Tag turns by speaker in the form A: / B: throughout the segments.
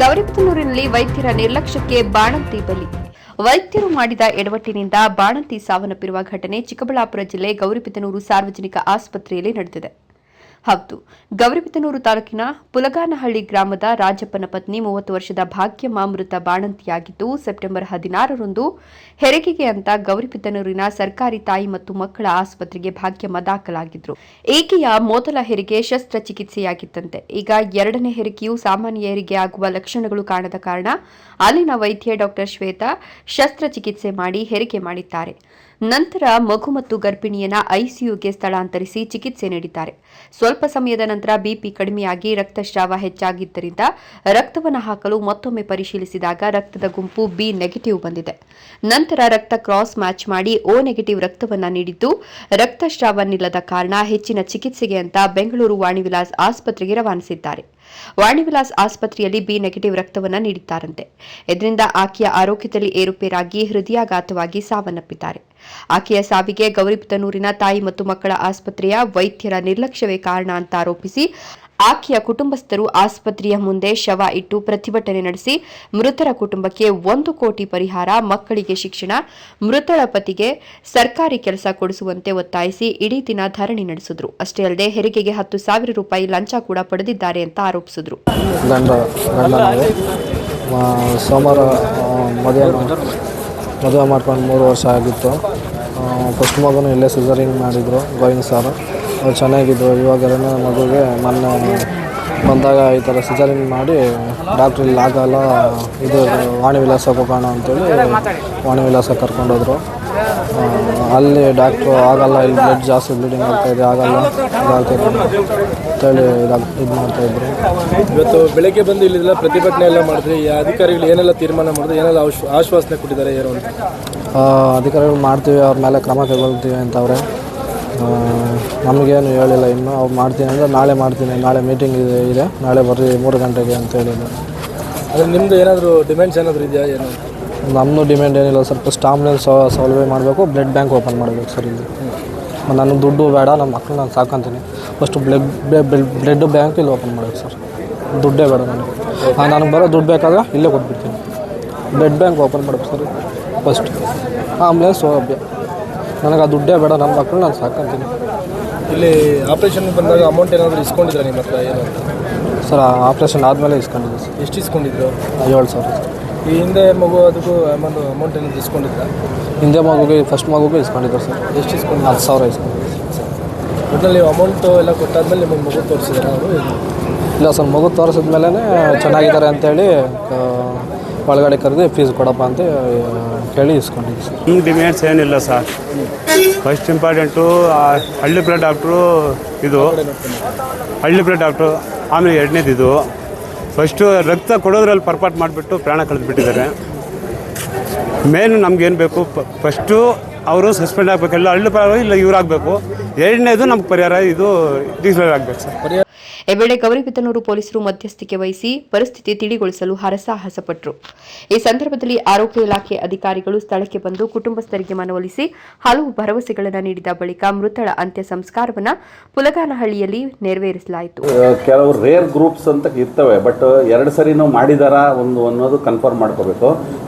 A: ಗೌರಿಬಿದನೂರಿನಲ್ಲಿ ವೈದ್ಯರ ನಿರ್ಲಕ್ಷ್ಯಕ್ಕೆ ಬಾಣಂತಿ ಬಲಿ. ವೈದ್ಯರು ಮಾಡಿದ ಎಡವಟ್ಟಿನಿಂದ ಬಾಣಂತಿ ಸಾವನ್ನಪ್ಪಿರುವ ಘಟನೆ ಚಿಕ್ಕಬಳ್ಳಾಪುರ ಜಿಲ್ಲೆ ಗೌರಿಬಿದನೂರು ಸಾರ್ವಜನಿಕ ಆಸ್ಪತ್ರೆಯಲ್ಲಿ ನಡೆದಿದೆ. ಹೌದು, ಗೌರಿಬಿದನೂರು ತಾಲೂಕಿನ ಪುಲಗಾನಹಳ್ಳಿ ಗ್ರಾಮದ ರಾಜಪ್ಪನ ಪತ್ನಿ 30 ವರ್ಷದ ಭಾಗ್ಯಮ್ಮ ಮೃತ ಬಾಣಂತಿಯಾಗಿದ್ದು, ಸೆಪ್ಟೆಂಬರ್ 16ರಂದು ಹೆರಿಗೆಗೆ ಅಂತ ಗೌರಿಬಿದನೂರಿನ ಸರ್ಕಾರಿ ತಾಯಿ ಮತ್ತು ಮಕ್ಕಳ ಆಸ್ಪತ್ರೆಗೆ ಭಾಗ್ಯಮ್ಮ ದಾಖಲಾಗಿದ್ರು. ಈಕೆಯ ಮೊದಲ ಹೆರಿಗೆ ಶಸ್ತ್ರಚಿಕಿತ್ಸೆಯಾಗಿತ್ತಂತೆ. ಈಗ ಎರಡನೇ ಹೆರಿಗೆಯು ಸಾಮಾನ್ಯ ಹೆರಿಗೆ ಆಗುವ ಲಕ್ಷಣಗಳು ಕಾಣದ ಕಾರಣ ಅಲ್ಲಿನ ವೈದ್ಯೆ ಡಾಕ್ಟರ್ ಶ್ವೇತಾ ಶಸ್ತ್ರಚಿಕಿತ್ಸೆ ಮಾಡಿ ಹೆರಿಗೆ ಮಾಡಿದ್ದಾರೆ. ನಂತರ ಮಗು ಮತ್ತು ಗರ್ಭಿಣಿಯನ್ನ ಐಸಿಯುಗೆ ಸ್ಥಳಾಂತರಿಸಿ ಚಿಕಿತ್ಸೆ ನೀಡಿದ್ದಾರೆ. ಸ್ವಲ್ಪ ಸಮಯದ ನಂತರ ಬಿಪಿ ಕಡಿಮೆಯಾಗಿ ರಕ್ತಸ್ರಾವ ಹೆಚ್ಚಾಗಿದ್ದರಿಂದ ರಕ್ತವನ್ನು ಹಾಕಲು ಮತ್ತೊಮ್ಮೆ ಪರಿಶೀಲಿಸಿದಾಗ ರಕ್ತದ ಗುಂಪು ಬಿ ನೆಗೆಟಿವ್ ಬಂದಿದೆ. ನಂತರ ರಕ್ತ ಕ್ರಾಸ್ ಮ್ಯಾಚ್ ಮಾಡಿ ಓ ನೆಗೆಟಿವ್ ರಕ್ತವನ್ನ ನೀಡಿದ್ದು, ರಕ್ತಸ್ರಾವ ನಿಲ್ಲದ ಕಾರಣ ಹೆಚ್ಚಿನ ಚಿಕಿತ್ಸೆಗೆ ಅಂತ ಬೆಂಗಳೂರು ವಾಣಿವಿಲಾಸ್ ಆಸ್ಪತ್ರೆಗೆ ರವಾನಿಸಿದ್ದಾರೆ. ವಾಣಿವಿಲಾಸ್ ಆಸ್ಪತ್ರೆಯಲ್ಲಿ ಬಿ ನೆಗೆಟಿವ್ ರಕ್ತವನ್ನ ನೀಡಿದ್ದಾರಂತೆ. ಇದರಿಂದ ಆಕೆಯ ಆರೋಗ್ಯದಲ್ಲಿ ಏರುಪೇರಾಗಿ ಹೃದಯಾಘಾತವಾಗಿ ಸಾವನ್ನಪ್ಪಿದ್ದಾರೆ. ಆಕೆಯ ಸಾವಿಗೆ ಗೌರಿಬಿದನೂರಿನ ತಾಯಿ ಮತ್ತು ಮಕ್ಕಳ ಆಸ್ಪತ್ರೆಯ ವೈದ್ಯರ ನಿರ್ಲಕ್ಷ್ಯವೇ ಕಾರಣ ಅಂತ ಆರೋಪಿಸಿ ಆಕೆಯ ಕುಟುಂಬಸ್ಥರು ಆಸ್ಪತ್ರೆಯ ಮುಂದೆ ಶವ ಇಟ್ಟು ಪ್ರತಿಭಟನೆ ನಡೆಸಿ ಮೃತರ ಕುಟುಂಬಕ್ಕೆ 1 ಕೋಟಿ ಪರಿಹಾರ, ಮಕ್ಕಳಿಗೆ ಶಿಕ್ಷಣ, ಮೃತಳ ಪತಿಗೆ ಸರ್ಕಾರಿ ಕೆಲಸ ಕೊಡಿಸುವಂತೆ ಒತ್ತಾಯಿಸಿ ಇಡೀ ದಿನ ಧರಣಿ ನಡೆಸಿದ್ರು. ಅಷ್ಟೇ ಅಲ್ಲದೆ ಹೆರಿಗೆಗೆ 10,000 ರೂಪಾಯಿ ಲಂಚ ಕೂಡ ಪಡೆದಿದ್ದಾರೆ ಅಂತ ಆರೋಪಿಸಿದ್ರು.
B: ಸೋಮವಾರ ಮದುವೆ ಮಾಡ್ಕೊಂಡು 3 ವರ್ಷ ಆಗಿತ್ತು. ಫಸ್ಟ್ ಮಗುನು ಇಲ್ಲೇ ಸಿಸರಿಂಗ್ ಮಾಡಿದರು ಗೋವಿಂದ್ ಸರ್. ಅವ್ರು ಚೆನ್ನಾಗಿದ್ರು. ಇವಾಗೆಲ್ಲ ಮಗುಗೆ ಮೊನ್ನೆ ಬಂದಾಗ ಈ ಥರ ಸಿಸರಿಂಗ್ ಮಾಡಿ ಡಾಕ್ಟ್ರ್ ಇಲ್ಲಿ ಆಗಲ್ಲ, ಇದು ವಾಣಿವಿಲಾಸಕ್ಕೆ ಹೋಗೋಣ ಅಂತೇಳಿ ವಾಣಿವಿಲಾಸಕ್ಕೆ ಕರ್ಕೊಂಡೋದ್ರು. ಅಲ್ಲಿ ಡಾಕ್ಟ್ರು ಆಗಲ್ಲ, ಇಲ್ಲಿ ಬ್ಲಡ್ ಜಾಸ್ತಿ ಬ್ಲೀಡಿಂಗ್ ಆಗ್ತಾಯಿದೆ, ಆಗಲ್ಲ ಇದಾಗ್ತದೆ ಅಂತೇಳಿ ಇದು ಮಾಡ್ತಾಯಿದ್ರು.
C: ಇವತ್ತು ಬೆಳಗ್ಗೆ ಬಂದು ಇಲ್ಲೆಲ್ಲ ಪ್ರತಿಭಟನೆ ಎಲ್ಲ ಮಾಡಿದ್ರಿ. ಅಧಿಕಾರಿಗಳು ಏನೆಲ್ಲ ತೀರ್ಮಾನ ಮಾಡಿದ್ರು, ಏನೆಲ್ಲ ಆಶ್ವಾಸನೆ ಕೊಟ್ಟಿದ್ದಾರೆ ಏನು ಅಂತ?
B: ಅಧಿಕಾರಿಗಳು ಮಾಡ್ತೀವಿ, ಅವ್ರ ಮೇಲೆ ಕ್ರಮ ಕೈಗೊಳ್ತೀವಿ ಅಂತವ್ರೆ. ನಮಗೇನು ಹೇಳಿಲ್ಲ ಇನ್ನು. ಅವ್ರು ಮಾಡ್ತೀನಿ ಅಂದರೆ ನಾಳೆ ಮಾಡ್ತೀನಿ, ನಾಳೆ ಮೀಟಿಂಗ್ ಇದೆ, ನಾಳೆ ಬರ್ರಿ 3 ಗಂಟೆಗೆ ಅಂತ ಹೇಳಿದ್ದಾರೆ.
C: ಅಂದರೆ ನಿಮ್ಮದು ಏನಾದರೂ ಡಿಮ್ಯಾಂಡ್ಸ್ ಏನಾದರೂ ಇದೆಯಾ? ಏನು
B: ನಮ್ಮದು ಡಿಮ್ಯಾಂಡ್ ಏನಿಲ್ಲ. ಸ್ವಲ್ಪ ಆಂಬುಲೆನ್ಸ್ ಸೌಲಭ್ಯ ಮಾಡಬೇಕು, ಬ್ಲಡ್ ಬ್ಯಾಂಕ್ ಓಪನ್ ಮಾಡಬೇಕು ಸರ್. ಇಲ್ಲಿ ನನಗೆ ದುಡ್ಡು ಬೇಡ, ನಮ್ಮ ಮಕ್ಕಳು ನಾನು ಸಾಕೊಂತೀನಿ. ಫಸ್ಟು ಬ್ಲಡ್ ಬ್ಯಾಂಕ್ ಇಲ್ಲಿ ಓಪನ್ ಮಾಡಬೇಕು ಸರ್. ದುಡ್ಡೇ ಬೇಡ ನನಗೆ ಬರೋ ದುಡ್ಡು ಬೇಕಾದ್ರೆ ಇಲ್ಲೇ ಕೊಟ್ಬಿಡ್ತೀನಿ. ಬ್ಲಡ್ ಬ್ಯಾಂಕ್ ಓಪನ್ ಮಾಡಬೇಕು ಸರ್ ಫಸ್ಟ್. ಆಂಬುಲೆನ್ಸ್ ಸೌಲಭ್ಯ ನನಗೆ ಆ ದುಡ್ಡೇ ಬೇಡ, ನಮ್ಮ ಮಕ್ಕಳು ನಾನು ಸಾಕೊಂತೀನಿ.
C: ಇಲ್ಲಿ ಆಪ್ರೇಷನ್ಗೆ ಬಂದಾಗ ಅಮೌಂಟ್ ಏನಾದರೂ ಇಸ್ಕೊಂಡಿದ್ರೆ ನಿಮ್ಮ ಹತ್ರ ಏನು
B: ಸರ್? ಆಪ್ರೇಷನ್ ಆದಮೇಲೆ ಇಸ್ಕೊಂಡಿದ್ದೆ ಸರ್.
C: ಎಷ್ಟು ಇಸ್ಕೊಂಡಿದ್ರು?
B: 7,000 ಸರ್.
C: ಈ ಹಿಂದೆ ಮಗು ಅದಕ್ಕೂ ಅಮೌಂಟ್ ಏನಾದರೂ ಇಸ್ಕೊಂಡಿದ್ರಾ?
B: ಹಿಂದೆ ಮಗುಗೆ ಫಸ್ಟ್ ಮಗುಗೆ ಇಸ್ಕೊಂಡಿದ್ದಾರೆ ಸರ್.
C: ಎಷ್ಟು ಇಸ್ಕೊಂಡು?
B: 10,000 ಇಸ್ಕೊಂಡಿದ್ದೆ.
C: ಒಟ್ಟಿನಲ್ಲಿ ನೀವು ಅಮೌಂಟು ಎಲ್ಲ ಕೊಟ್ಟಾದ್ಮೇಲೆ ನಿಮಗೆ ಮಗು ತೋರಿಸಿದ್ರೆ ಅವರು?
B: ಇಲ್ಲ ಸರ್, ಮಗು ತೋರಿಸಿದ್ಮೇಲೆ ಚೆನ್ನಾಗಿದ್ದಾರೆ ಅಂತೇಳಿ ಒಳಗಡೆ ಕರೆದು ಫೀಸ್ ಕೊಡಪ್ಪ ಅಂತ ಕೇಳಿ ಇಸ್ಕೊಂಡಿದ್ದೆ ಸರ್.
D: ಹಿಂಗೆ ಡಿಮ್ಯಾಂಡ್ಸ್ ಏನಿಲ್ಲ ಸರ್. ಫಸ್ಟ್ ಇಂಪಾರ್ಟೆಂಟು ಹಳ್ಳಿ ಬ್ಲಡ್ ಡಾಕ್ಟ್ರು, ಇದು ಹಳ್ಳಿ ಬ್ಲಡ್ ಡಾಕ್ಟ್ರು. ಆಮೇಲೆ ಎರಡನೇದು ಇದು ಫಸ್ಟು ರಕ್ತ ಕೊಡೋದ್ರಲ್ಲಿ ಪರ್ಪಾಟ್ ಮಾಡಿಬಿಟ್ಟು ಪ್ರಾಣ ಕಳೆದುಬಿಟ್ಟಿದ್ದಾರೆ. ಮೇನ್ ನಮ್ಗೇನು ಬೇಕು, ಫಸ್ಟು ಅವರು ಸಸ್ಪೆಂಡ್ ಆಗಬೇಕೆಲ್ಲ, ಹಳ್ಳಿ ಇಲ್ಲ ಇವರಾಗಬೇಕು. ಎರಡನೇದು ನಮ್ಗೆ ಪರಿಹಾರ ಇದು ಡಿಕ್ಲೇರ್ ಆಗಬೇಕು ಸರ್.
A: ಈ ವೇಳೆ ಗೌರಿಬಿದನೂರು ಪೊಲೀಸರು ಮಧ್ಯಸ್ಥಿಕೆ ವಹಿಸಿ ಪರಿಸ್ಥಿತಿ ತಿಳಿಗೊಳಿಸಲು ಹರಸಾಹಸಪಟ್ಟರು. ಈ ಸಂದರ್ಭದಲ್ಲಿ ಆರೋಗ್ಯ ಇಲಾಖೆ ಅಧಿಕಾರಿಗಳು ಸ್ಥಳಕ್ಕೆ ಬಂದು ಕುಟುಂಬಸ್ಥರಿಗೆ ಮನವೊಲಿಸಿ ಹಲವು ಭರವಸೆಗಳನ್ನು ನೀಡಿದ ಬಳಿಕ ಮೃತಳ ಅಂತ್ಯ ಸಂಸ್ಕಾರವನ್ನು ಪುಲಗಾನಹಳ್ಳಿಯಲ್ಲಿ ನೆರವೇರಿಸಲಾಯಿತು.
E: ಕೆಲವು ರೇರ್ ಗ್ರೂಪ್ಸ್ ಅಂತ ಇರ್ತವೆ, ಬಟ್ 2 ಸರಿನೂ ಮಾಡಿದಾರ ಅನ್ನೋದು ಕನ್ಫರ್ಮ್ ಮಾಡ್ಕೋಬೇಕು.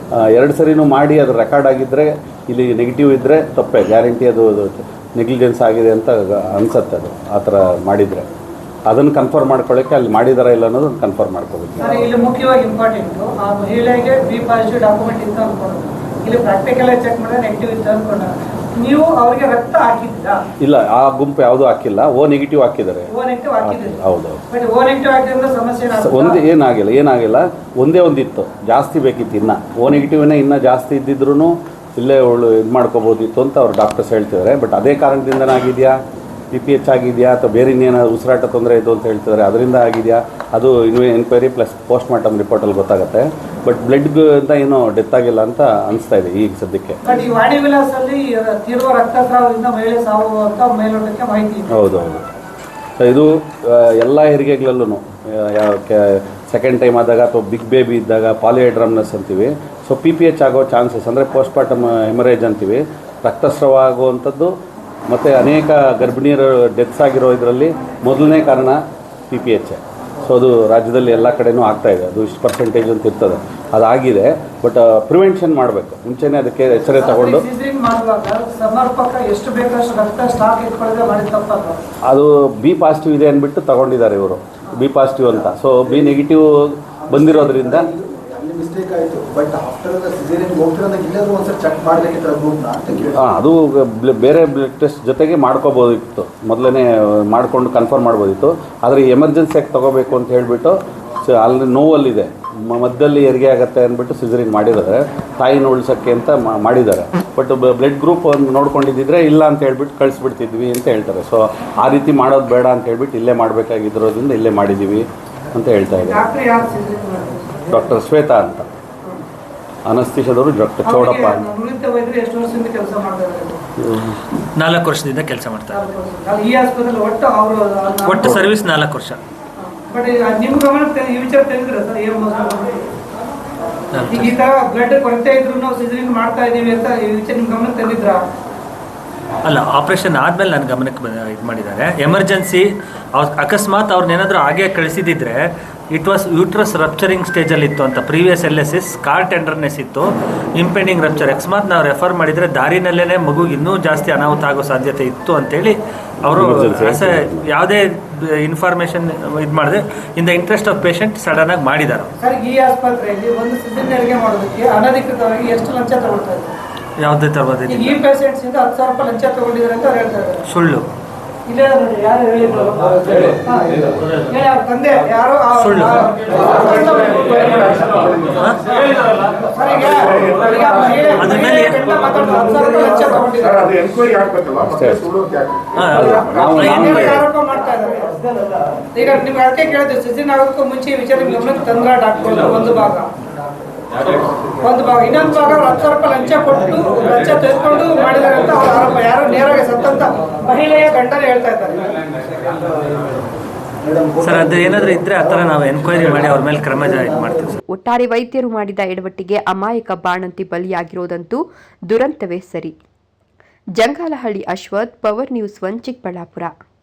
E: 2 ಸರಿನೂ ಮಾಡಿ ಅದು ರೆಕಾರ್ಡ್ ಆಗಿದ್ದರೆ, ಇಲ್ಲಿ ನೆಗೆಟಿವ್ ಇದ್ದರೆ ತಪ್ಪೇ, ಗ್ಯಾರಂಟಿ ಅದು ನೆಗ್ಲಿಜೆನ್ಸ್ ಆಗಿದೆ ಅಂತ ಅನ್ಸುತ್ತೆ. ಅದು ಆ ಥರ ಮಾಡಿದರೆ ಅದನ್ನು ಕನ್ಫರ್ಮ್ ಮಾಡ್ಕೊಳ್ಳೋಕ್ಕೆ ಅಲ್ಲಿ ಮಾಡಿದಾರ ಇಲ್ಲ ಅನ್ನೋದು ಕನ್ಫರ್ಮ್ ಮಾಡ್ಕೋಬೇಕು.
F: ಇಲ್ಲಿ ಮುಖ್ಯವಾಗಿ ಇಂಪಾರ್ಟೆಂಟು ಆ ಮಹಿಳೆಗೆ ಬಿ ಪಾಸಿಟಿವ್ ಡಾಕ್ಯುಮೆಂಟ್ ಇತ್ತು ಅನ್ಕೊಂಡು, ಇಲ್ಲಿ ಪ್ರಾಕ್ಟಿಕಲ್ ಆಗಿ ಚೆಕ್ ಮಾಡಿದ್ರೆ ನೆಗೆಟಿವ್ ಇತ್ತು ಅನ್ಕೊಂಡು ನೀವು ಅವರಿಗೆ ರಕ್ತ ಹಾಕಿದ್ದೀರಾ?
E: ಇಲ್ಲ, ಆ ಗುಂಪು ಯಾವುದೂ ಹಾಕಿಲ್ಲ. ಓ ನೆಗೆಟಿವ್ ಹಾಕಿದ್ದಾರೆ. ಹೌದು. ಏನಾಗಿಲ್ಲ. ಒಂದೇ ಒಂದಿತ್ತು, ಜಾಸ್ತಿ ಬೇಕಿತ್ತು. ಇನ್ನು ಓ ನೆಗೆಟಿವ್ನೇ ಇನ್ನೂ ಜಾಸ್ತಿ ಇದ್ದಿದ್ರು ಇಲ್ಲೇ ಇದು ಮಾಡ್ಕೋಬೋದಿತ್ತು ಅಂತ ಅವ್ರು ಡಾಕ್ಟರ್ಸ್ ಹೇಳ್ತಿದ್ದಾರೆ. ಬಟ್ ಅದೇ ಕಾರಣದಿಂದನೇ ಆಗಿದೆಯಾ, PPH ಆಗಿದೆಯಾ, ಅಥವಾ ಬೇರೆ ಇನ್ನೇನಾದ್ರು ಉಸಿರಾಟ ತೊಂದರೆ ಇದು ಅಂತ ಹೇಳ್ತಿದ್ದಾರೆ, ಅದರಿಂದ ಆಗಿದೆಯಾ, ಅದು ಎನ್ಕ್ವೈರಿ ಪ್ಲಸ್ ಪೋಸ್ಟ್ ಮಾರ್ಟಮ್ ರಿಪೋರ್ಟಲ್ಲಿ ಗೊತ್ತಾಗುತ್ತೆ. ಬಟ್ ಬ್ಲಡ್ ಅಂತ ಏನೋ ಡೆತ್ ಆಗಿಲ್ಲ ಅಂತ ಅನಿಸ್ತಾ ಇದೆ ಈಗ ಸದ್ಯಕ್ಕೆ. ಹೌದೌದು. ಇದು ಎಲ್ಲ ಹೆರಿಗೆಗಳಲ್ಲೂ ಸೆಕೆಂಡ್ ಟೈಮ್ ಆದಾಗ ಅಥವಾ ಬಿಗ್ ಬೇಬಿ ಇದ್ದಾಗ ಪಾಲಿಹೈಡ್ರಮ್ನೆಸ್ ಅಂತೀವಿ. ಸೊ PPH ಆಗೋ ಚಾನ್ಸಸ್ ಅಂದರೆ ಪೋಸ್ಟ್ ಮಾರ್ಟಮ್ ಹೆಮರೇಜ್ ಅಂತೀವಿ, ರಕ್ತಸ್ರಾವ ಆಗುವಂಥದ್ದು. ಮತ್ತು ಅನೇಕ ಗರ್ಭಿಣಿಯರು ಡೆತ್ಸ್ ಆಗಿರೋ ಇದರಲ್ಲಿ ಮೊದಲನೇ ಕಾರಣ PPH. ಸೊ ಅದು ರಾಜ್ಯದಲ್ಲಿ ಎಲ್ಲ ಕಡೆನೂ ಆಗ್ತಾ ಇದೆ. ಅದು ಇಷ್ಟು ಪರ್ಸೆಂಟೇಜ್ ಅಂತ ಇರ್ತದೆ, ಅದಾಗಿದೆ. ಬಟ್ ಪ್ರಿವೆನ್ಷನ್ ಮಾಡಬೇಕು, ಮುಂಚೆನೇ ಅದಕ್ಕೆ ಎಚ್ಚರ ತಗೊಂಡು.
F: ಸಿಸೇರಿಯನ್ ಮಾಡುವಾಗ ಸಮರ್ಪಕ ಎಷ್ಟು ಬೇಕಷ್ಟು ರಕ್ತ ಸ್ಟಾಕ್ ಇಟ್ಕೊಳ್ಳದೆ ಮಾಡಿ ತಪ್ಪಲ್ಲ.
E: ಅದು ಬಿ ಪಾಸಿಟಿವ್ ಇದೆ ಅಂದ್ಬಿಟ್ಟು ತಗೊಂಡಿದ್ದಾರೆ ಇವರು, ಬಿ ಪಾಸಿಟಿವ್ ಅಂತ. ಸೊ ಬಿ ನೆಗೆಟಿವ್ ಬಂದಿರೋದ್ರಿಂದ
G: ಮಿಸ್ಟೇಕ್ ಆಯಿತು. ಬಟ್ ಆಫ್ಟರ್ ಸಿಸೇರಿಯನ್ ಹೋಗ್ತಿರೋದಾಗ ಇಲ್ಲಾದ್ರೂ ಒಂದ್ಸರಿ ಚೆಕ್ ಮಾಡಬೇಕಿತ್ತು ಗ್ರೂಪ್ನ ಅಂತ ಕೇಳಿ.
E: ಅದು ಬೇರೆ ಬ್ಲಡ್ ಟೆಸ್ಟ್ ಜೊತೆಗೆ ಮಾಡ್ಕೋಬೋದಿತ್ತು, ಮೊದಲೇ ಮಾಡಿಕೊಂಡು ಕನ್ಫರ್ಮ್ ಮಾಡ್ಬೋದಿತ್ತು. ಆದರೆ ಎಮರ್ಜೆನ್ಸಿಯಾಗಿ ತೊಗೋಬೇಕು ಅಂತ ಹೇಳಿಬಿಟ್ಟು ಅಲ್ಲಿ ನೋವಲ್ಲಿದೆ, ಮಧ್ಯದಲ್ಲಿ ಹೆರಿಗೆ ಆಗುತ್ತೆ ಅಂದ್ಬಿಟ್ಟು ಸಿಸೇರಿಯನ್ ಮಾಡಿದ್ದಾರೆ, ತಾಯಿನ ಉಳಿಸೋಕ್ಕೆ ಅಂತ ಮಾಡಿದ್ದಾರೆ. ಬಟ್ ಬ್ಲಡ್ ಗ್ರೂಪ್ ಒಂದು ನೋಡ್ಕೊಂಡಿದ್ದಿದ್ರೆ ಇಲ್ಲ ಅಂತ ಹೇಳ್ಬಿಟ್ಟು ಕಳಿಸ್ಬಿಡ್ತಿದ್ವಿ ಅಂತ ಹೇಳ್ತಾರೆ. ಸೊ ಆ ರೀತಿ ಮಾಡೋದು ಬೇಡ ಅಂತ ಹೇಳ್ಬಿಟ್ಟು ಇಲ್ಲೇ ಮಾಡಬೇಕಾಗಿರೋದ್ರಿಂದ ಇಲ್ಲೇ ಮಾಡಿದ್ದೀವಿ ಅಂತ ಹೇಳ್ತಾ ಇದ್ದಾರೆ. ಡಾಕ್ಟರ್ ಶ್ವೇತಾ ಅಂತ, ಅನಸ್ತಿಷದವರು ಡಾಕ್ಟರ್ ಚೌಡಪ್ಪ ಅಂತ.
H: 4 ವರ್ಷದಿಂದ ಕೆಲಸ ಮಾಡ್ತಾರೆ.
F: ಈ ಆಸ್ಪತ್ರೆಯಲ್ಲಿ
H: ಒಟ್ಟು ಸರ್ವಿಸ್ 4 ವರ್ಷ.
F: ಬಟ್ ನಿಮ್ಮ ಗಮನಕ್ಕೆ ಈ ವಿಚಾರ ತೆಗೆದ್ರೆ ಸರ್ ಏನು ಈಗ ಈ ತರ ಬ್ಲಡ್ ಕೊರತೆ ಇದ್ರು ನಾವು ಸಿಸೇರಿಯನ್ ಮಾಡ್ತಾ ಇದೀವಿ ಅಂತ ಈ ವಿಚಾರ ನಿಮ್ಮ ಗಮನಕ್ಕೆ ತಂದಿದ್ರಾ?
H: ಅಲ್ಲ, ಆಪರೇಷನ್ ಆದಮೇಲೆ ನನ್ನ ಗಮನಕ್ಕೆ ಇದು ಮಾಡಿದ್ದಾರೆ. ಎಮರ್ಜೆನ್ಸಿ ಅಕಸ್ಮಾತ್ ಅವ್ರನ್ನೇನಾದರೂ ಹಾಗೆ ಕಳಿಸಿದ್ದಿದ್ರೆ ಇಟ್ ವಾಸ್ ಯೂಟ್ರಸ್ ರಪ್ಚರಿಂಗ್ ಸ್ಟೇಜಲ್ಲಿ ಇತ್ತು ಅಂತ, ಪ್ರೀವಿಯಸ್ LSS ಕಾರ್ ಟೆಂಡರ್ನೆಸ್ ಇತ್ತು, ಇಂಪೆಂಡಿಂಗ್ ರಪ್ಚರ್. ಅಕಸ್ಮಾತ್ ನಾವು ರೆಫರ್ ಮಾಡಿದರೆ ದಾರಿನಲ್ಲೇ ಮಗುಗೆ ಇನ್ನೂ ಜಾಸ್ತಿ ಅನಾಹುತ ಆಗೋ ಸಾಧ್ಯತೆ ಇತ್ತು ಅಂತೇಳಿ ಅವರು ಯಾವುದೇ ಇನ್ಫಾರ್ಮೇಷನ್ ಇದು ಮಾಡಿದೆ in the interest of patient ಸಡನ್ನಾಗಿ ಮಾಡಿದ್ದಾರೆ.
F: ಸರ್, ಈ ಆಸ್ಪತ್ರೆಯಲ್ಲಿ ಒಂದು ಸಿಸೇರಿಯನ್ ಹೆರಿಗೆ ಮಾಡೋದಕ್ಕೆ ಅನಧಿಕೃತವಾಗಿ ಎಷ್ಟು ಲಂಚ ತಗೊಳ್ತಾ ಇದ್ದಾರೆ?
H: ಯಾವುದೇ ಥರದ
F: ಈ ಪೇಷಂಟ್ಸ್ ಇಂದ 10,000 ರೂಪಾಯಿ ಲಂಚ ತಗೊಂಡಿದ್ದಾರೆ ಅಂತ ಅವ್ರು ಹೇಳ್ತಾ ಇದ್ದಾರೆ.
H: ಸುಳ್ಳು.
F: ಇಲ್ಲೇ ನೋಡಿ, ಯಾರು ಹೇಳಿದ್ರು? ಹೇಳಿ, ಅವ್ರ ತಂದೆ ಯಾರು?
H: ಸುಳ್ಳು. ಅದ್ರ ಮೇಲೆ
F: ಆರೋಪ ಮಾಡ್ತಾ ಇದ್ದಾರೆ. ಈಗ ನಿಮ್ಗೆ ಅದಕ್ಕೆ ಕೇಳಿದ್ರು, ಸಿಸೇರಿಯನ್ ಆಗೋದಕ್ಕೂ ಮುಂಚೆ ಈ ವಿಚಾರ ನಿಮ್ಗೆ ಗಮನಕ್ಕೆ ತಂದ್ರ ಡಾಕ್ಟರ್? ಒಂದು ಭಾಗ, ಇನ್ನೊಂದು ಭಾಗ 10,000 ರೂಪಾಯಿ ಲಂಚ ಕೊಟ್ಟು ಲಂಚ ತೆಗೆದುಕೊಂಡು ಮಾಡಿದ್ದಾರೆ ಅಂತ ಅವ್ರ ಆರೋಪ. ಯಾರು ನೇರವಾಗಿ ಸತ್ತಂತ ಮಹಿಳೆಯ ಗಂಡನೇ ಹೇಳ್ತಾ ಇದ್ದಾರೆ.
H: ಸರ್, ಅದು ಏನಾದರೂ ಇದ್ರೆ ಆ ಥರ ನಾವು ಎನ್ಕ್ವೈರಿ ಮಾಡಿ ಅವ್ರ ಮೇಲೆ ಕ್ರಮ ಮಾಡ್ತೀವಿ.
A: ಒಟ್ಟಾರೆ ವೈದ್ಯರು ಮಾಡಿದ ಎಡವಟ್ಟಿಗೆ ಅಮಾಯಕ ಬಾಣಂತಿ ಬಲಿಯಾಗಿರೋದಂತೂ ದುರಂತವೇ ಸರಿ. Jangalahalli Ashwath, Power News 1, Chikkaballapur.